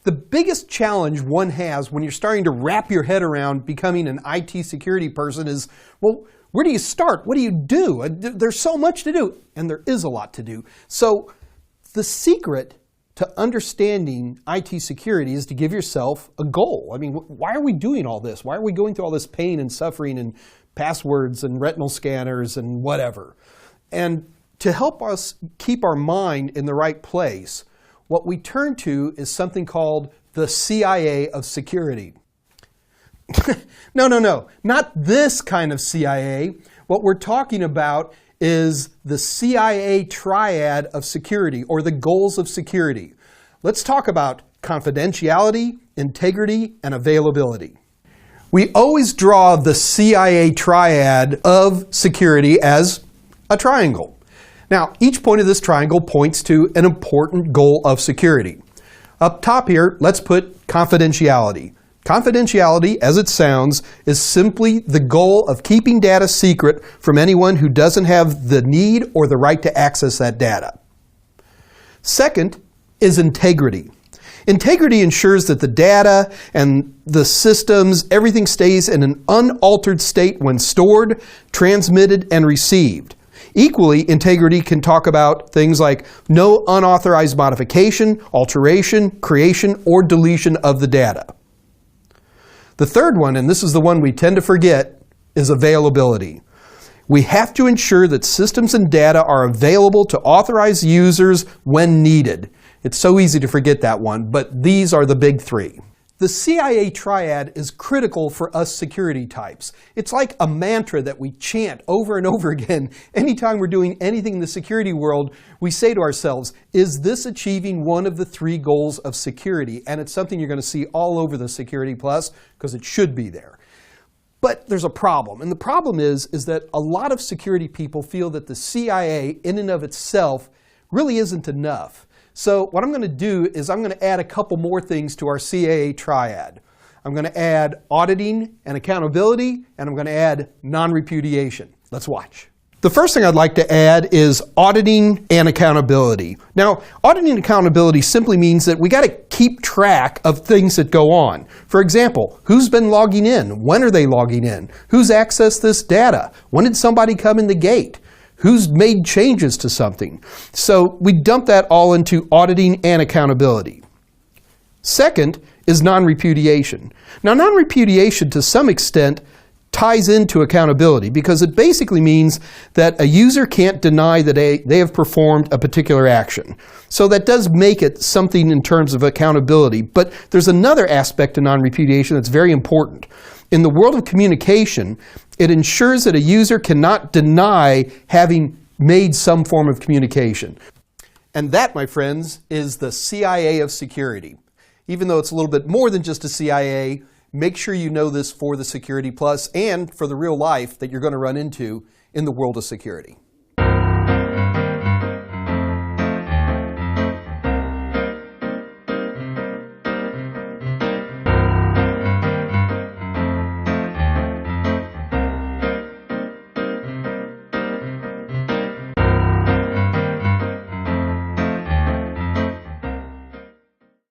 The biggest challenge one has when you're starting to wrap your head around becoming an IT security person is, well, where do you start? What do you do? There's so much to do, and there is a lot to do. So the secret to understanding IT security is to give yourself a goal. I mean, why are we doing all this? Why are we going through all this pain and suffering and passwords and retinal scanners and whatever? And to help us keep our mind in the right place, what we turn to is something called the CIA of security. No, not this kind of CIA. What we're talking about is the CIA triad of security, or the goals of security. Let's talk about confidentiality, integrity, and availability. We always draw the CIA triad of security as a triangle. Now, each point of this triangle points to an important goal of security. Up top here, let's put confidentiality. Confidentiality, as it sounds, is simply the goal of keeping data secret from anyone who doesn't have the need or the right to access that data. Second is integrity. Integrity ensures that the data and the systems, everything stays in an unaltered state when stored, transmitted, and received. Equally, integrity can talk about things like no unauthorized modification, alteration, creation, or deletion of the data. The third one, and this is the one we tend to forget, is availability. We have to ensure that systems and data are available to authorized users when needed. It's so easy to forget that one, but these are the big three. The CIA triad is critical for us security types. It's like a mantra that we chant over and over again. Anytime we're doing anything in the security world, we say to ourselves, is this achieving one of the three goals of security? And it's something you're going to see all over the Security Plus, because it should be there. But there's a problem, and the problem is that a lot of security people feel that the CIA in and of itself really isn't enough. So what I'm going to do is I'm going to add a couple more things to our CIA triad. I'm going to add auditing and accountability, and I'm going to add non-repudiation. Let's watch. The first thing I'd like to add is auditing and accountability. Now, auditing and accountability simply means that we got to keep track of things that go on. For example, who's been logging in? When are they logging in? Who's accessed this data? When did somebody come in the gate? Who's made changes to something? So we dump that all into auditing and accountability. Second is non-repudiation. Now, non-repudiation to some extent ties into accountability, because it basically means that a user can't deny that they have performed a particular action. So that does make it something in terms of accountability. But there's another aspect to non-repudiation that's very important. In the world of communication, it ensures that a user cannot deny having made some form of communication. And that, my friends, is the CIA of security. Even though it's a little bit more than just a CIA, make sure you know this for the Security Plus and for the real life that you're going to run into in the world of security.